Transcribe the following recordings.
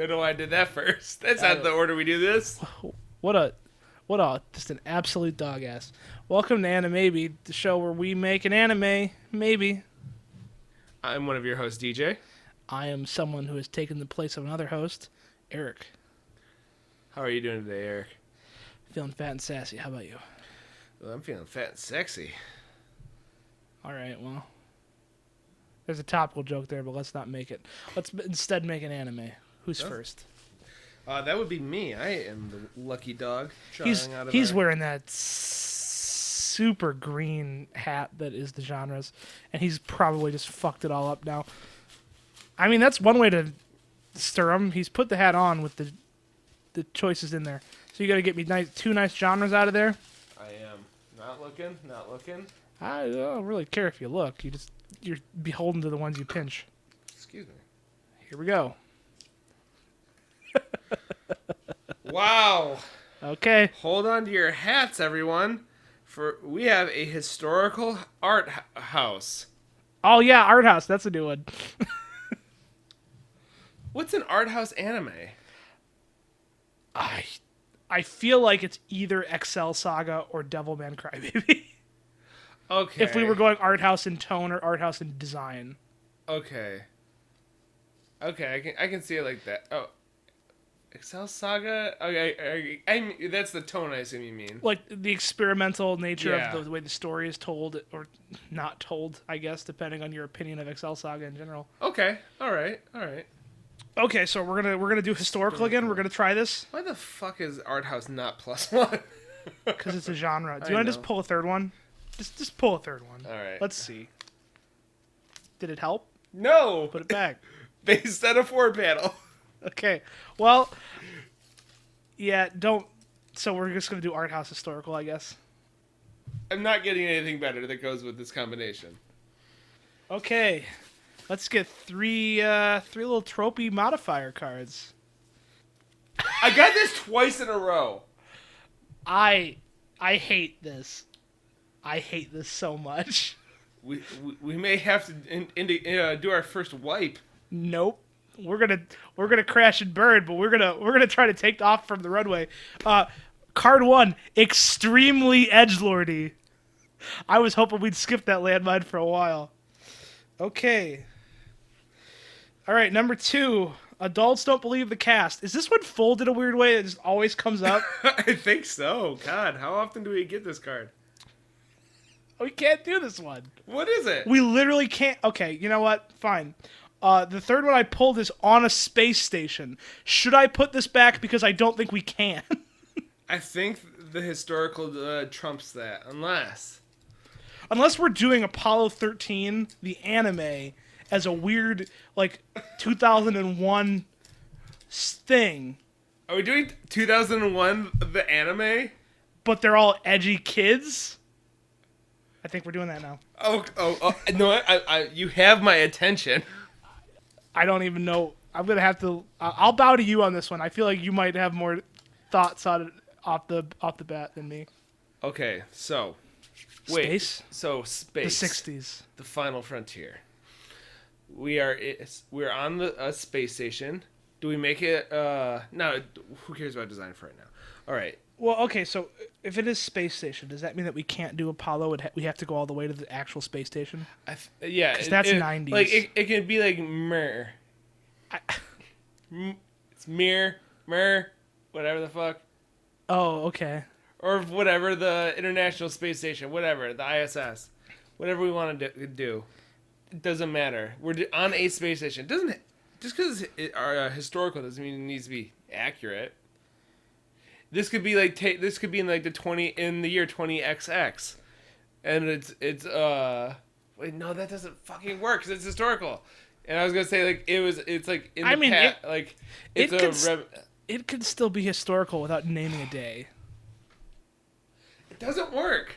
Don't know why I did that first. That's not the order we do this. What just an absolute dog ass. Welcome to Animaybe, the show where we make an anime, maybe. I'm one of your hosts, DJ. I am someone who has taken the place of another host, Eric. How are you doing today, Eric? Feeling fat and sassy. How about you? Well, I'm feeling fat and sexy. All right, well, there's a topical joke there, but let's not make it. Let's instead make an anime. Who's first? That would be me. I am the lucky dog. He's wearing that super green hat that is the genres, and he's probably just fucked it all up now. I mean, that's one way to stir him. He's put the hat on with the choices in there. So you got to get me two nice genres out of there. I am not looking. I don't really care if you look. You're beholden to the ones you pinch. Excuse me. Here we go. Wow. Okay. Hold on to your hats, everyone. For we have a historical art house. Oh yeah, art house. That's a new one. What's an art house anime? I feel like it's either Excel Saga or Devilman Crybaby. Okay. If we were going art house in tone or art house in design. Okay, I can see it like that. Oh, Excel Saga? Okay, that's the tone I assume you mean. Like the experimental nature of the way the story is told, or not told, I guess, depending on your opinion of Excel Saga in general. Okay, all right. Okay, so we're gonna do historical again. We're gonna try this. Why the fuck is art house not +1? Because it's a genre. Do you want to just pull a third one? Just pull a third one. All right. Let's see. Did it help? No. Put it back. Based on a 4-panel. Okay. Well, yeah, don't. So we're just going to do art house historical, I guess. I'm not getting anything better that goes with this combination. Okay. Let's get three little tropey modifier cards. I got this twice in a row. I hate this. I hate this so much. We may have to do our first wipe. Nope. We're gonna crash and burn, but we're gonna try to take off from the runway. Card 1, extremely edgelordy. I was hoping we'd skip that landmine for a while. Okay. All right, number 2. Adults don't believe the cast. Is this one folded a weird way that just always comes up? I think so. God, how often do we get this card? We can't do this one. What is it? We literally can't. Okay, you know what? Fine. The third one I pulled is on a space station. Should I put this back because I don't think we can? I think the historical trumps that, unless we're doing Apollo 13, the anime, as a weird, like, 2001 thing. Are we doing 2001, the anime? But they're all edgy kids? I think we're doing that now. Oh no, I you have my attention. I don't even know. I'm going to have to... I'll bow to you on this one. I feel like you might have more thoughts on it off the bat than me. Okay, so... Space? So, space. The 60s. The final frontier. We're on the space station. Do we make it... No, who cares about design for right now? All right. Well, okay, so if it is space station, does that mean that we can't do Apollo? We have to go all the way to the actual space station? Yeah. Because that's 90s. Like, it can be like Mir. It's Mir, whatever the fuck. Oh, okay. Or whatever, the International Space Station, whatever, the ISS. Whatever we want to do. It doesn't matter. We're on a space station. Just because it's historical doesn't mean it needs to be accurate. This could be like this could be in like the year 20XX, and it's wait, no, that doesn't fucking work because it's historical. And I was gonna say like it's like in the past, like it could still be historical without naming a day. It doesn't work.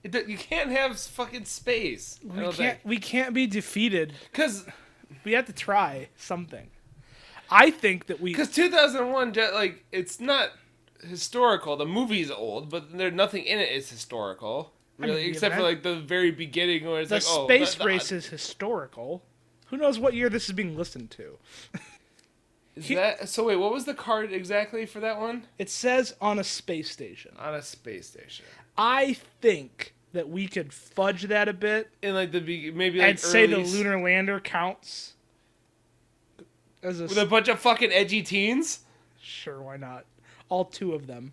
You can't have fucking space. We can't be defeated because we have to try something. I think that because 2001, like, it's not historical. The movie's old, but there's nothing in it is historical, really, except for like the very beginning where it's the space race is historical. Who knows what year this is being listened to? Is that so? Wait, what was the card exactly for that one? It says on a space station. On a space station. I think that we could fudge that a bit In like maybe like and say the lunar lander counts as with a bunch of fucking edgy teens. Sure, why not? All 2 of them.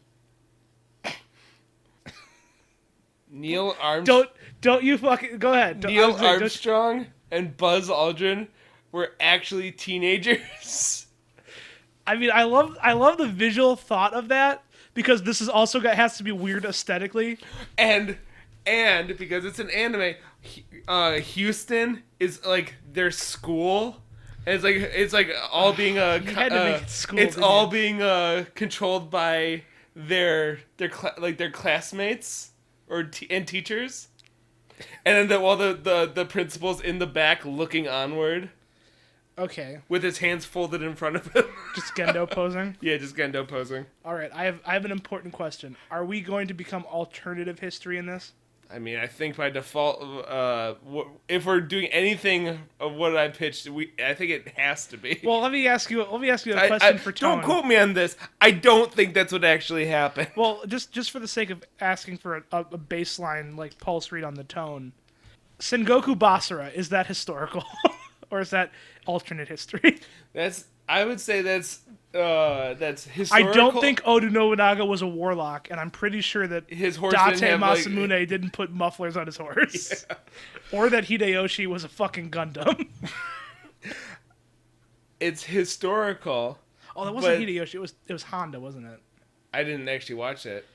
Neil Armstrong. Don't you fucking go ahead. Neil Armstrong and Buzz Aldrin were actually teenagers. I mean, I love the visual thought of that because this is also has to be weird aesthetically, and because it's an anime, Houston is like their school. And it's like all being it's all being controlled by their classmates and teachers, and then while the principal's in the back looking onward. Okay. With his hands folded in front of him. Just Gendo posing? Yeah, just Gendo posing. All right, I have an important question. Are we going to become alternative history in this? I mean, I think by default, if we're doing anything of what I pitched, I think it has to be. Well, let me ask you a question for tone. Don't quote me on this. I don't think that's what actually happened. Well, just for the sake of asking for a baseline like pulse read on the tone, Sengoku Basara, is that historical? Or is that alternate history? I would say that's historical. I don't think Oda Nobunaga was a warlock, and I'm pretty sure that his horse Date didn't have, Masamune didn't put mufflers on his horse. Yeah. Or that Hideyoshi was a fucking Gundam. It's historical. Oh, that wasn't Hideyoshi. It was Honda, wasn't it? I didn't actually watch it.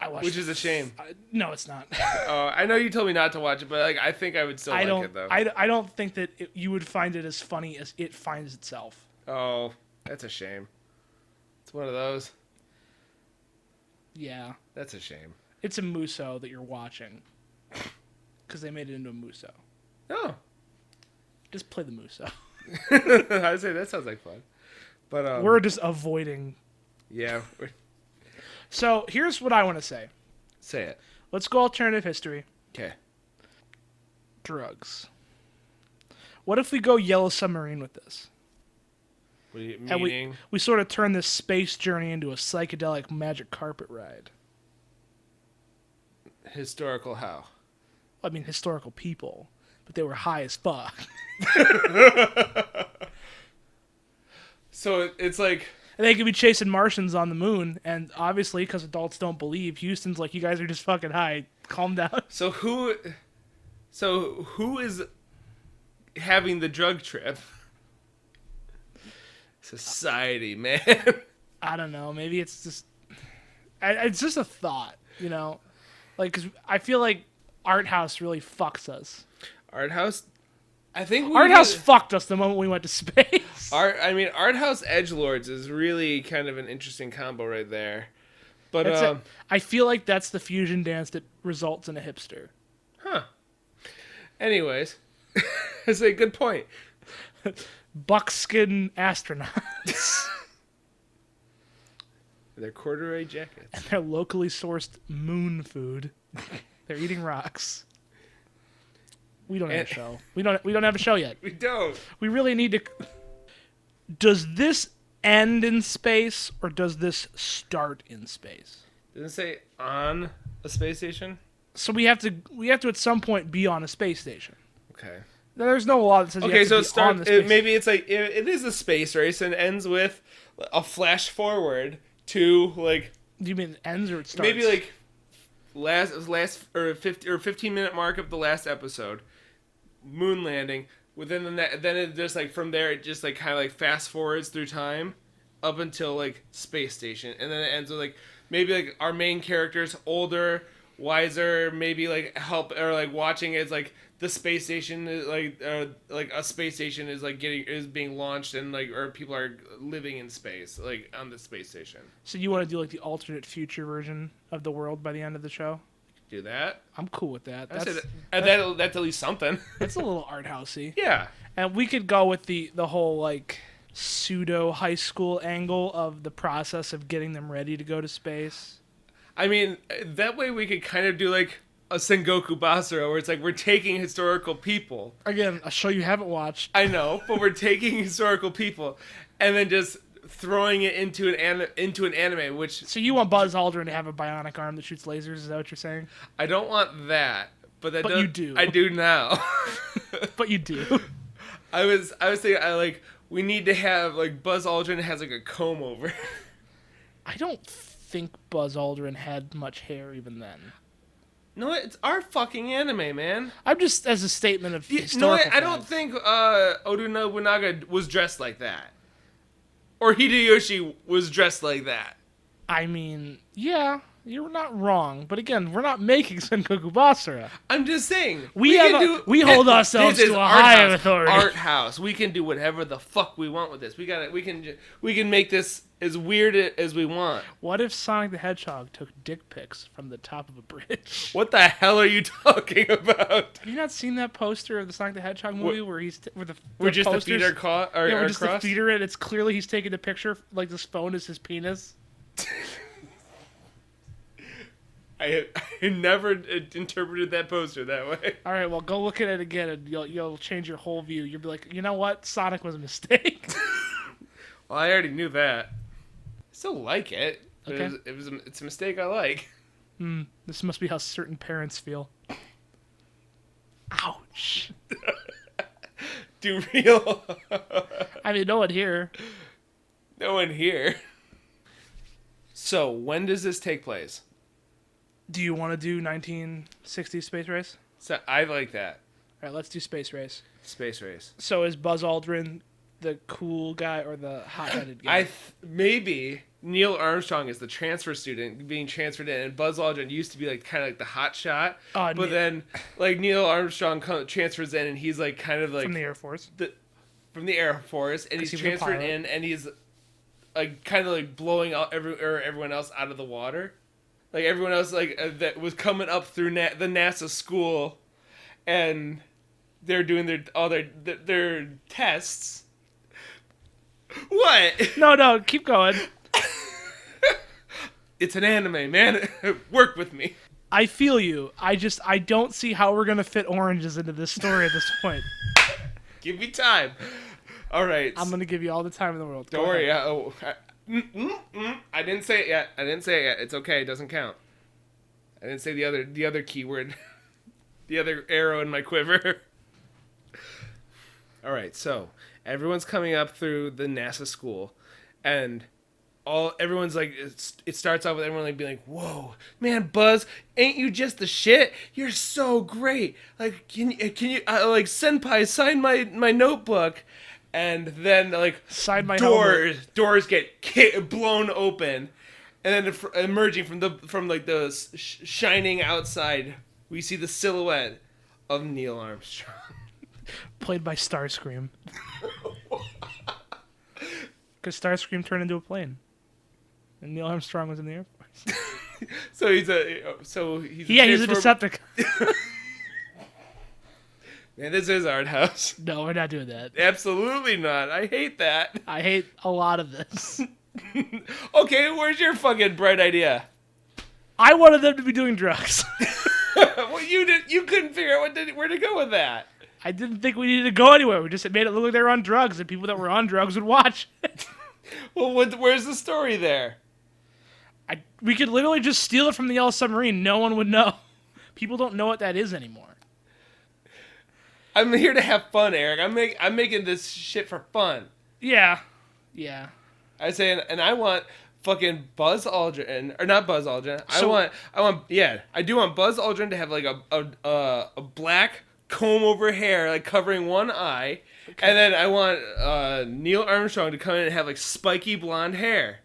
I watched Which is a shame. No, it's not. I know you told me not to watch it, but I think I would still like it though. I don't think that you would find it as funny as it finds itself. Oh, that's a shame. It's one of those. Yeah. That's a shame. It's a Muso that you're watching. Because they made it into a Muso. Oh. Just play the Muso. I say that sounds like fun. But we're just avoiding. Yeah. So here's what I want to say. Say it. Let's go alternative history. Okay. Drugs. What if we go Yellow Submarine with this? What do you mean? And we sort of turn this space journey into a psychedelic magic carpet ride. Historical how? I mean, historical people, but they were high as fuck. So it's like... And they could be chasing Martians on the moon, and obviously, because adults don't believe, Houston's like, you guys are just fucking high. Calm down. So who is having the drug trip? Society, man. I don't know. Maybe it's just a thought, you know? Like, 'cause I feel like Art House really fucks us. Art House? I think Art House fucked us the moment we went to space. Art House edgelords is really kind of an interesting combo right there. But I feel like that's the fusion dance that results in a hipster. Huh. Anyways, that's a good point. Buckskin astronauts. Their corduroy jackets. And their locally sourced moon food. They're eating rocks. We don't have a show. We don't have a show yet. We don't. We really need to. Does this end in space or does this start in space? Doesn't it say on a space station? So we have to at some point be on a space station. Okay. There's no law that says you have to be on the space. Maybe it's like it is a space race and ends with a flash forward to like. Do you mean it ends or it starts? Maybe like last or 15-minute mark of the last episode. Moon landing within then it just like from there it just like kind of like fast forwards through time up until like space station, and then it ends with like maybe like our main characters older, wiser, maybe like help or like watching it's like the space station is like a space station is like being launched and like or people are living in space like on the space station. So you want to do like the alternate future version of the world by the end of the show? Do that. I'm cool with that. That's at least something. That's a little art housey. Yeah. And we could go with the whole like pseudo high school angle of the process of getting them ready to go to space. I mean, that way we could kind of do like a Sengoku Basara, where it's like we're taking historical people. Again, a show you haven't watched. I know, but we're taking historical people and then just throwing it into an anime, which So you want Buzz Aldrin to have a bionic arm that shoots lasers? Is that what you're saying? I don't want that, but you do. I do now. But you do. I was thinking we need to have like Buzz Aldrin has like a comb over. I don't think Buzz Aldrin had much hair even then. No, it's our fucking anime, man. I'm just as a statement of historical I don't think Oda Nobunaga was dressed like that. Or Hideyoshi was dressed like that. I mean, yeah, you're not wrong. But again, we're not making Sengoku Basara. I'm just saying. We hold ourselves to a higher authority. Art house. We can do whatever the fuck we want with this. We can make this as weird as we want. What if Sonic the Hedgehog took dick pics from the top of a bridge? What the hell are you talking about? Have you not seen that poster of the Sonic the Hedgehog movie where he's where just the feet are caught? Where just the feet are in. It's clearly he's taking a picture like this phone is his penis. I never interpreted that poster that way. All right, well, go look at it again, and you'll change your whole view. You'll be like, you know what? Sonic was a mistake. Well, I already knew that. I still like it. Okay. It's a mistake I like. This must be how certain parents feel. Ouch. Do real. I mean, no one here. No one here. So, when does this take place? Do you want to do 1960s Space Race? So I like that. All right, let's do Space Race. Space Race. So is Buzz Aldrin the cool guy or the hot-headed guy? Maybe Neil Armstrong is the transfer student being transferred in, and Buzz Aldrin used to be like kind of like the hot shot. But then like Neil Armstrong transfers in, and he's like kind of like from the Air Force. From the Air Force, and he's transferred in, and he's like kind of like blowing out everyone else out of the water. Like everyone else, that was coming up through the NASA school, and they're doing their tests. What? No, keep going. It's an anime, man. Work with me. I feel you. I don't see how we're gonna fit oranges into this story at this point. Give me time. All right. I'm gonna give you all the time in the world. Don't worry. I didn't say it yet. It's okay. It doesn't count. I didn't say the other keyword. The other arrow in my quiver. All right. So everyone's coming up through the NASA school, and everyone's like, it starts off with everyone like being like, "Whoa, man, Buzz, ain't you just the shit? You're so great. Like, can you like senpai sign my notebook?" And then like doors get blown open, and then emerging from the shining outside, we see the silhouette of Neil Armstrong, played by Starscream. Because Starscream turned into a plane, and Neil Armstrong was in the Air Force. he's a Decepticon. Man, this is art house. No, we're not doing that. Absolutely not. I hate that. I hate a lot of this. Okay, where's your fucking bright idea? I wanted them to be doing drugs. Well, you couldn't figure out where to go with that. I didn't think we needed to go anywhere. We just made it look like they were on drugs, and people that were on drugs would watch it. Well, where's the story there? We could literally just steal it from the Yellow Submarine. No one would know. People don't know what that is anymore. I'm here to have fun, Eric. I'm making this shit for fun. Yeah. I say, and I want fucking Buzz Aldrin, or not Buzz Aldrin. I do want Buzz Aldrin to have like a black comb over hair, like covering one eye, okay. And then I want Neil Armstrong to come in and have like spiky blonde hair.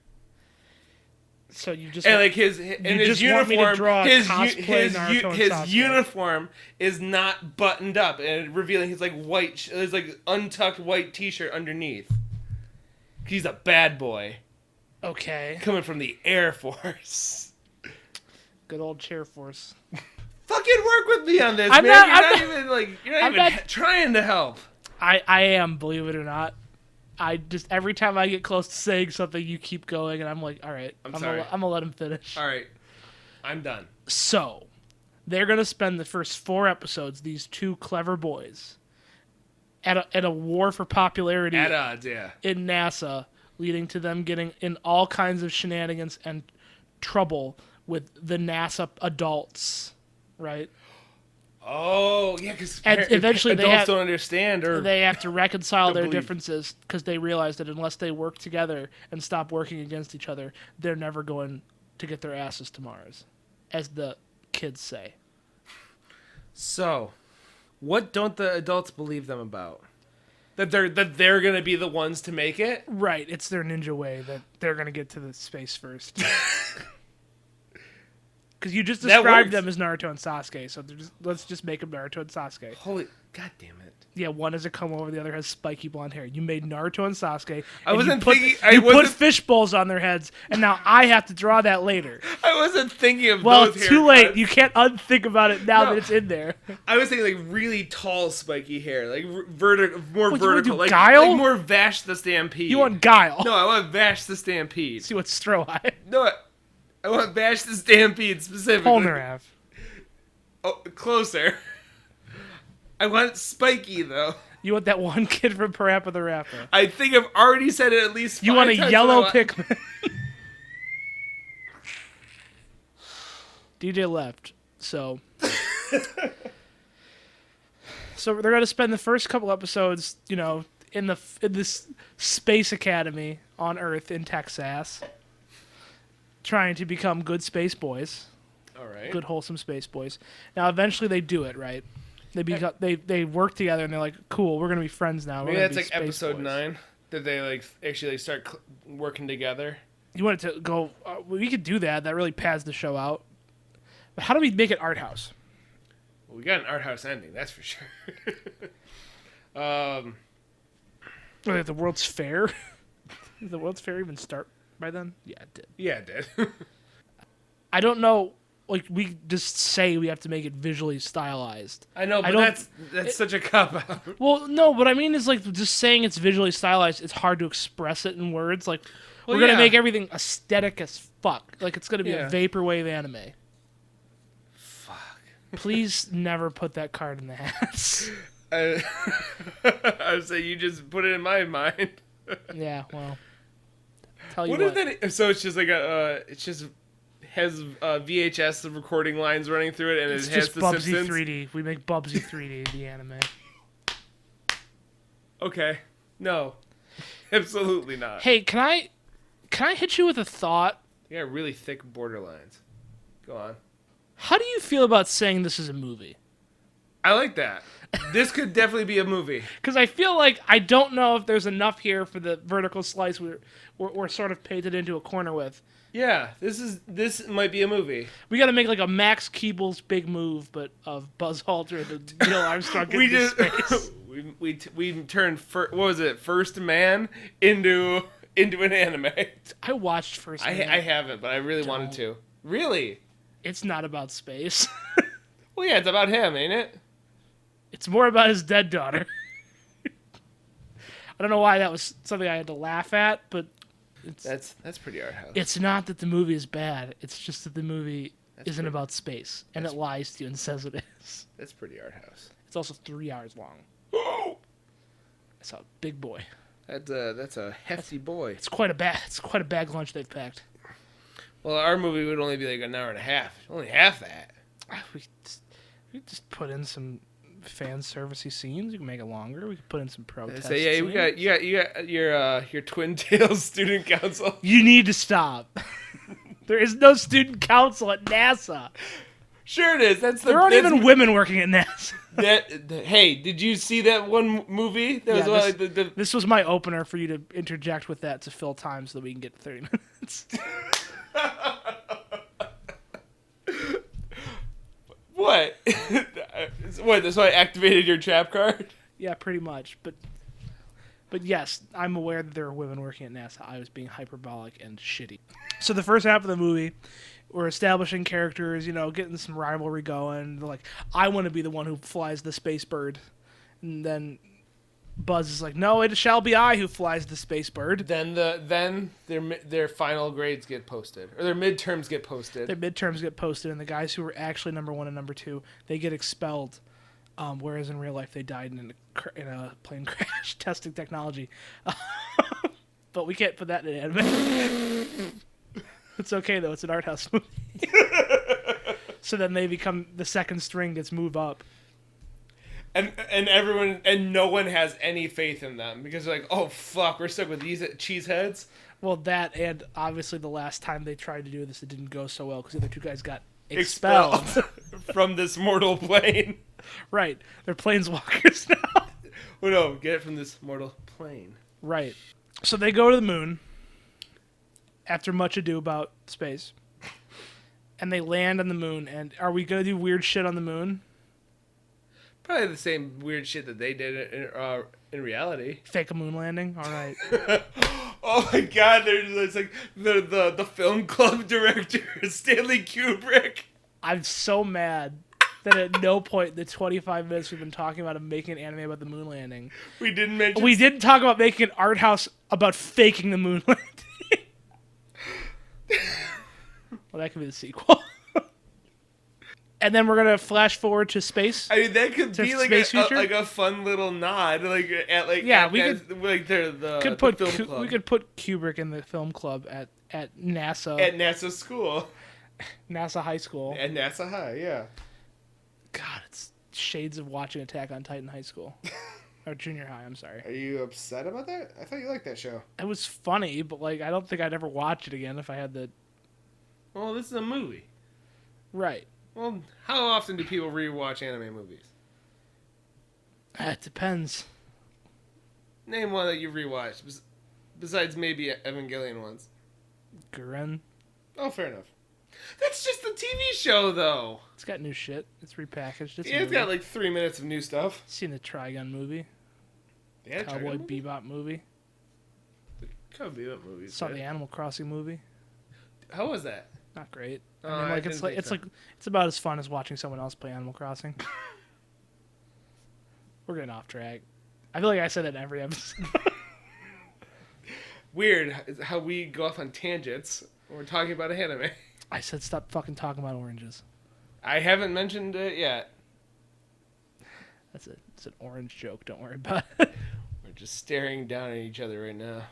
So you just and like his uniform, his uniform is not buttoned up and revealing his like his like untucked white T-shirt underneath. He's a bad boy. Okay. Coming from the Air Force. Good old Chair Force. Fucking work with me on this, man. You're not even trying to help. I am, believe it or not. I just, every time I get close to saying something, you keep going, and I'm like, all right. I'm sorry. I'm going to let him finish. All right. I'm done. So, They're going to spend the first 4 episodes, these 2 clever boys, at a war for popularity At odds, yeah. in NASA, leading to them getting in all kinds of shenanigans and trouble with the NASA adults, right? Oh, yeah, because eventually adults don't understand, or they have to reconcile their believe. differences because they realize that unless they work together and stop working against each other, they're never going to get their asses to Mars, as the kids say. So, what don't the adults believe them about? That they're gonna be the ones to make it? Right, it's their ninja way that they're gonna get to the space first. Because you just described them as Naruto and Sasuke, so let's just make them Naruto and Sasuke. Holy, god damn it! Yeah, one has a comb over, the other has spiky blonde hair. You made Naruto and Sasuke. I wasn't thinking. You put fish bowls on their heads, and now I have to draw that later. I wasn't thinking of well, those it's too haircuts. late. You can't unthink about it now No. that it's in there. I was thinking like really tall, spiky hair, like more What, vertical, you do like Guile? more Vash the Stampede. You want Guile? No, I want Vash the Stampede. See what's Stro Eye? No, I want Vash the Stampede specifically. Polnareff. Oh, closer. I want Spiky though. You want that one kid from Parappa the Rapper? I think I've already said it at least 5 You want a times yellow in my life. Pikmin? DJ left, so they're going to spend the first couple episodes, in this space academy on Earth in Texas, trying to become good space boys. All right. Good wholesome space boys. Now, eventually, they do it, right? They work together and they're like, cool, we're gonna be friends now. Maybe that's like episode 9 that they like actually start working together. You want it to go? We could do that. That really pads the show out. But how do we make it art house? Well, we got an art house ending, that's for sure. The World's Fair. Did the World's Fair even start by then? Yeah, it did. Yeah, it did. I don't know. Like, we just say we have to make it visually stylized. I know, but that's such a cop-out. Well, no, what I mean is, like, just saying it's visually stylized, it's hard to express it in words. Like, we're going to make everything aesthetic as fuck. Like, it's going to be a vaporwave anime. Fuck. Please never put that card in the hats. I would say you just put it in my mind. Yeah, well. Tell you what. Is that? So it's just like it's just has VHS recording lines running through it, and It's it has just the Bubsy Simpsons. 3D. We make Bubsy 3D the anime. Okay. No. Absolutely not. Hey, can I hit you with a thought? You got really thick borderlines. Go on. How do you feel about saying this is a movie? I like that. This could definitely be a movie. Because I feel like I don't know if there's enough here for the vertical slice we're sort of painted into a corner with. Yeah, this might be a movie. We got to make like a Max Keeble's Big Move, but of Buzz Aldrin and Neil Armstrong into space. we turned what was it? First Man into an anime. I watched First Man. I haven't, but I really wanted to. Really? It's not about space. Well, yeah, it's about him, ain't it? It's more about his dead daughter. I don't know why that was something I had to laugh at, but that's pretty art house. It's not that the movie is bad. It's just that the movie isn't about space, and it lies to you and says it is. That's pretty art house. It's also 3 hours long. It's a big boy. That's a hefty boy. It's quite a bag lunch they've packed. Well, our movie would only be like an hour and a half. Only half that. We just put in some fan servicey scenes. We can make it longer. We can put in some protest. Yeah, scenes. you got your Twin Tails student council. You need to stop. There is no student council at NASA. Sure it is. There aren't even women working at NASA. Hey, did you see that one movie? That was this was my opener for you to interject with that to fill time so that we can get to 30 minutes. What? What? That's why I activated your trap card? Yeah, pretty much. But yes, I'm aware that there are women working at NASA. I was being hyperbolic and shitty. So the first half of the movie, we're establishing characters, getting some rivalry going. They're like, I want to be the one who flies the space bird. And then Buzz is like, no, it shall be I who flies the space bird. Then their final grades get posted, or their midterms get posted. Their midterms get posted, and the guys who were actually number 1 and number 2, they get expelled. Whereas in real life, they died in a plane crash testing technology. But we can't put that in an anime. It's okay though; it's an art house movie. So then they become the second string gets moved up. And everyone and no one has any faith in them because they're like, oh fuck, we're stuck with these cheeseheads. Well, that and obviously the last time they tried to do this, it didn't go so well because the other 2 guys got expelled. From this mortal plane. Right, they're planeswalkers now. Oh no, get it from this mortal plane. Right. So they go to the moon after much ado about space, and they land on the moon. And are we gonna do weird shit on the moon? Probably the same weird shit that they did in reality. Fake a moon landing? All right. Oh my god, it's like the film club director, Stanley Kubrick. I'm so mad that at no point in the 25 minutes we've been talking about him making an anime about the moon landing, we didn't talk about making an art house about faking the moon landing. Well, that could be the sequel. And then we're gonna flash forward to space. I mean, that could be like a fun little nod, we could put Kubrick in the film club at NASA. At NASA school. NASA high school. At NASA high, yeah. God, it's shades of watching Attack on Titan high school. Or junior high, I'm sorry. Are you upset about that? I thought you liked that show. It was funny, but I don't think I'd ever watch it again if I had the... Well, this is a movie. Right. Well, how often do people rewatch anime movies? It depends. Name one that you've rewatched, besides maybe Evangelion ones. Gurren. Oh, fair enough. That's just the TV show, though. It's got new shit. It's repackaged. It's got like 3 minutes of new stuff. Seen the Trigun movie. Yeah, Cowboy Bebop movie. The Cowboy Bebop movie. Saw the Animal Crossing movie. How was that? Not great. I mean, it's about as fun as watching someone else play Animal Crossing. We're getting off track. I feel like I said that in every episode. Weird how we go off on tangents when we're talking about anime. I said stop fucking talking about oranges. I haven't mentioned it yet. It's an orange joke. Don't worry about it. We're just staring down at each other right now.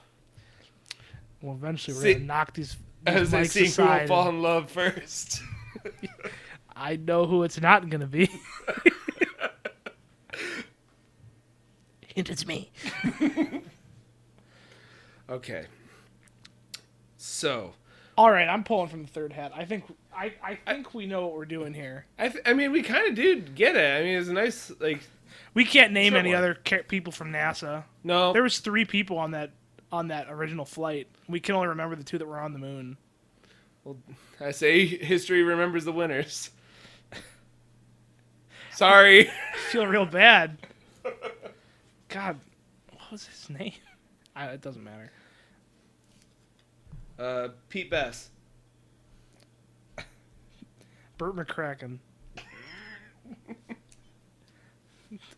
Well, eventually we're gonna knock these as I mics see who aside. will fall in love first. I know who it's not gonna be. And it's me. Okay. So. All right, I'm pulling from the third hat. I think we know what we're doing here. I mean, we kind of did get it. I mean, it's a nice We can't name any other people from NASA. No, there was 3 people on that original flight. We can only remember the 2 that were on the moon. Well, I say history remembers the winners. Sorry. I feel real bad. God, what was his name? It doesn't matter. Pete Best. Burt McCracken.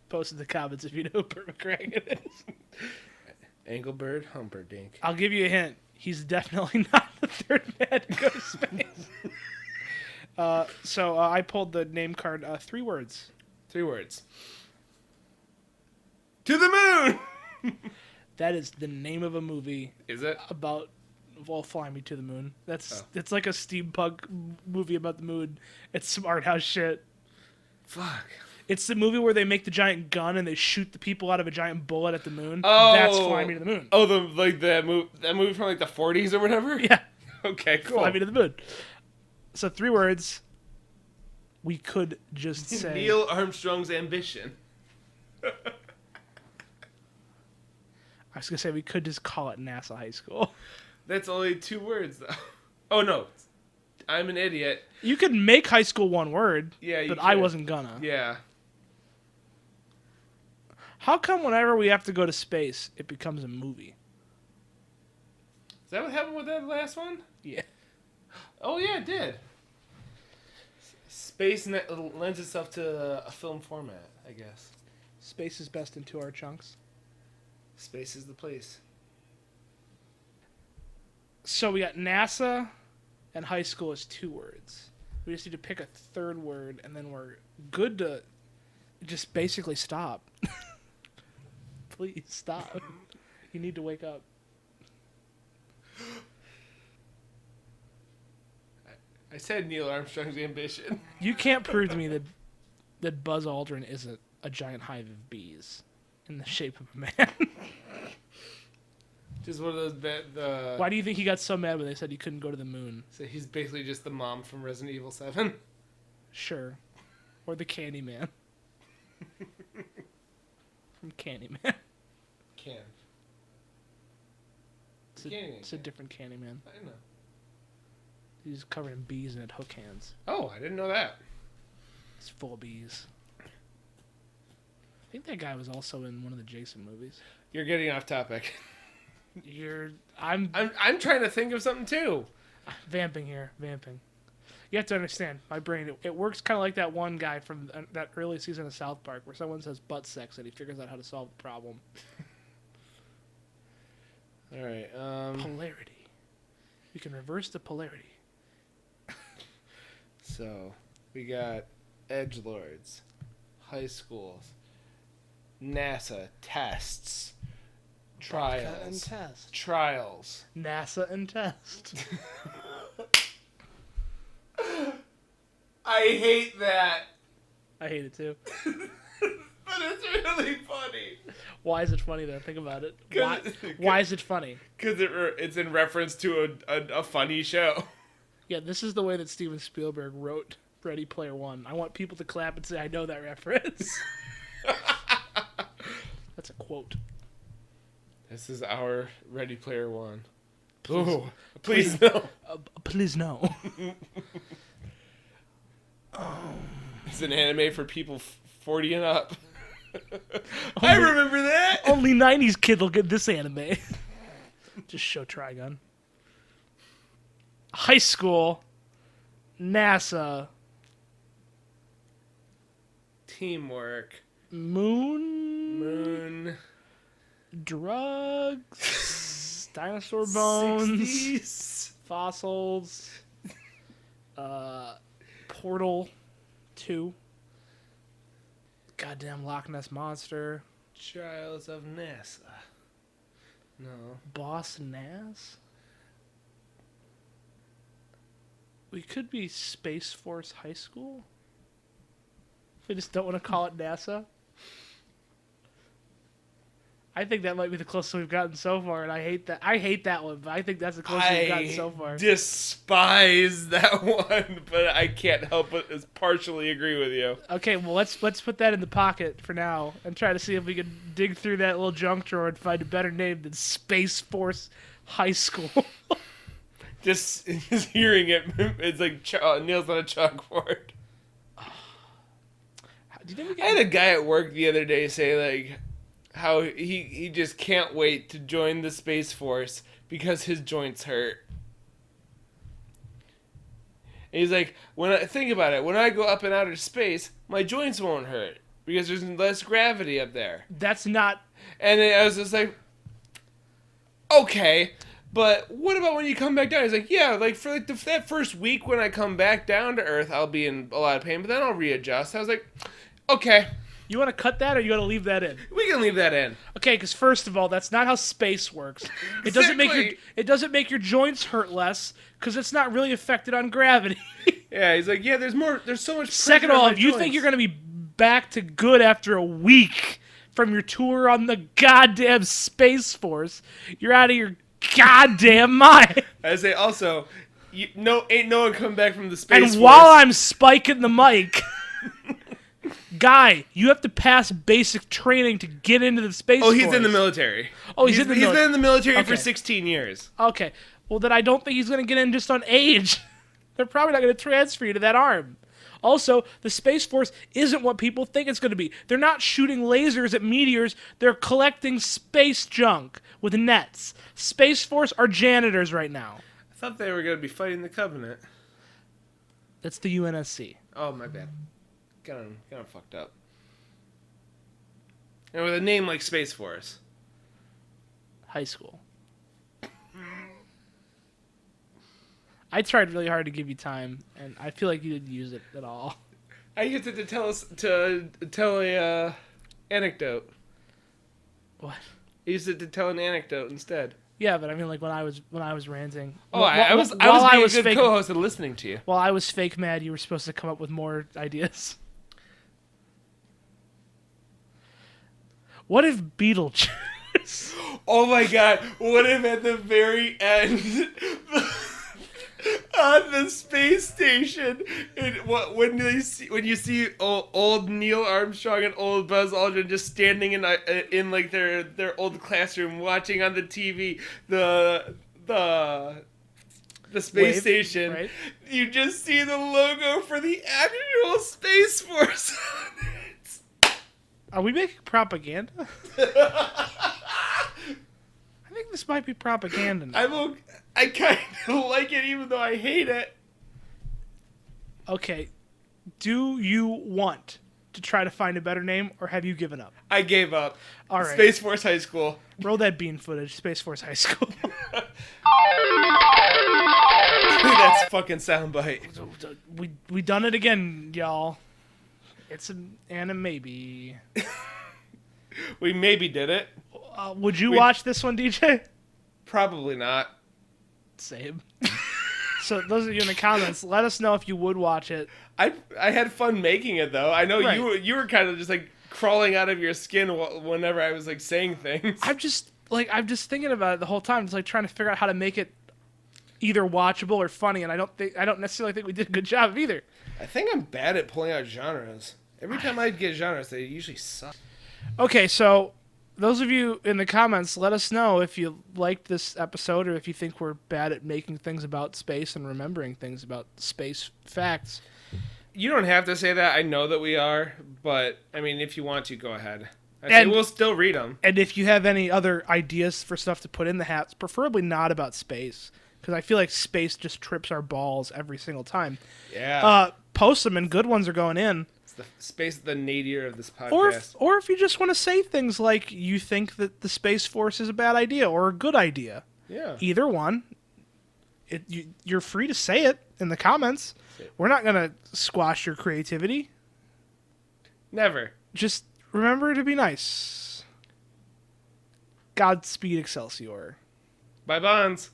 Post in the comments if you know who Burt McCracken is. Engelbert Humperdinck. I'll give you a hint. He's definitely not the third man to go to space. So I pulled the name card. 3 words. 3 words. To the moon! That is the name of a movie. Is it? About... Well, Fly Me to the Moon. It's like a steampunk movie about the moon. It's some art house shit. Fuck. It's the movie where they make the giant gun and they shoot the people out of a giant bullet at the moon. Oh, that's Fly Me to the Moon. Oh, that movie from like the 40s or whatever. Yeah. Okay, cool. Fly Me to the Moon. So 3 words. We could just say Neil Armstrong's ambition. I was gonna say we could just call it NASA High School. That's only 2 words, though. Oh, no. I'm an idiot. You could make high school 1 word, yeah, but I wasn't gonna. Yeah. How come whenever we have to go to space, it becomes a movie? Is that what happened with that last one? Yeah. Oh, yeah, it did. Space lends itself to a film format, I guess. Space is best in 2-hour chunks. Space is the place. So we got NASA and high school is 2 words. We just need to pick a third word, and then we're good to just basically stop. Please stop. You need to wake up. I said Neil Armstrong's ambition. You can't prove to me that Buzz Aldrin isn't a giant hive of bees in the shape of a man. Just one of those Why do you think he got so mad when they said he couldn't go to the moon? So he's basically just the mom from Resident Evil 7. Sure. Or the Candyman. From Candyman. Can. It's a different Candyman. I know. He's covered in bees and had hook hands. Oh, I didn't know that. It's full of bees. I think that guy was also in one of the Jason movies. You're getting off topic. I'm trying to think of something too. Vamping here. You have to understand, my brain, it works kind of like that one guy from that early season of South Park where someone says butt sex and he figures out how to solve the problem. All right. Polarity. We can reverse the polarity. So, we got edgelords, high schools, NASA, tests, trials. And test. Trials. NASA and test. I hate that. I hate it too. But it's really funny. Why is it funny though? Think about it. Why is it funny? Because it's in reference to a funny show. Yeah, this is the way that Steven Spielberg wrote Ready Player One. I want people to clap and say, I know that reference. That's a quote. This is our Ready Player One. Please no. Please no. It's an anime for people 40 and up. I remember that. Only 90s kid will get this anime. Just show Trigun. High school. NASA. Teamwork. Moon. Drugs. Dinosaur bones. 60s. Fossils. Portal 2. Goddamn Loch Ness Monster. Trials of NASA. No. Boss Nass? We could be Space Force High School? We just don't want to call it NASA? I think that might be the closest we've gotten so far, and I hate that. I hate that one, but I think that's the closest we've gotten so far. I despise that one, but I can't help but partially agree with you. Okay, well let's put that in the pocket for now and try to see if we can dig through that little junk drawer and find a better name than Space Force High School. just hearing it, it's like nails on a chalkboard. I had a guy at work the other day say like how he just can't wait to join the Space Force because his joints hurt. And he's like, when I think about it, when I go up in outer space, my joints won't hurt because there's less gravity up there. That's not. And I was just like, okay, but what about when you come back down? He's like, yeah, like for like that first week when I come back down to Earth, I'll be in a lot of pain, but then I'll readjust. I was like, okay. You want to cut that, or you want to leave that in? We can leave that in. Okay, because first of all, that's not how space works. It doesn't make your joints hurt less because it's not really affected on gravity. Yeah, he's like, yeah, there's so much. Second of all, if you think you're gonna be back to good after a week from your tour on the goddamn Space Force, you're out of your goddamn mind. I say also, ain't no one coming back from the Space Force. And while I'm spiking the mic. Guy, you have to pass basic training to get into the Space Force. Oh, he's in the military. Oh, he's in the military. He's been in the military Okay. for 16 years. Okay. Well, then I don't think he's going to get in just on age. They're probably not going to transfer you to that arm. Also, the Space Force isn't what people think it's going to be. They're not shooting lasers at meteors. They're collecting space junk with nets. Space Force are janitors right now. I thought they were going to be fighting the Covenant. That's the UNSC. Oh, my bad. Got him fucked up. And with a name like Space Force. High School. I tried really hard to give you time, and I feel like you didn't use it at all. I used it to tell a anecdote. What? I used it to tell an anecdote instead. Yeah, but I mean, like when I was ranting. Oh, I was being a good co-host and listening to you. While I was fake mad, you were supposed to come up with more ideas. What if Beetlejuice? Oh my god! What if at the very end, on the space station, when you see old Neil Armstrong and old Buzz Aldrin just standing in like their old classroom watching on the TV the space station, right? You just see the logo for the actual Space Force on it. Are we making propaganda? I think this might be propaganda now. I kind of like it, even though I hate it. Okay. Do you want to try to find a better name, or have you given up? I gave up. All right. Space Force High School. Roll that bean footage. Space Force High School. That's fucking soundbite. We done it again, y'all. It's an Animaybe. We maybe did it. Would you watch this one, DJ? Probably not. Same. So those of you in the comments, let us know if you would watch it. I had fun making it though. I know right. you were kind of just like crawling out of your skin whenever I was like saying things. I'm just thinking about it the whole time, just like trying to figure out how to make it either watchable or funny, and I don't necessarily think we did a good job of either. I think I'm bad at pulling out genres. Every time I get genres, they usually suck. Okay, so those of you in the comments, let us know if you liked this episode or if you think we're bad at making things about space and remembering things about space facts. You don't have to say that. I know that we are, but I mean, if you want to, go ahead. I say we'll still read them. And if you have any other ideas for stuff to put in the hats, preferably not about space, because I feel like space just trips our balls every single time. Yeah. Post them, and good ones are going in. It's the space, the nadir of this podcast. Or if you just want to say things like you think that the Space Force is a bad idea or a good idea. Yeah. Either one. You're free to say it in the comments. We're not going to squash your creativity. Never. Just remember to be nice. Godspeed, Excelsior. Bye, Bonds.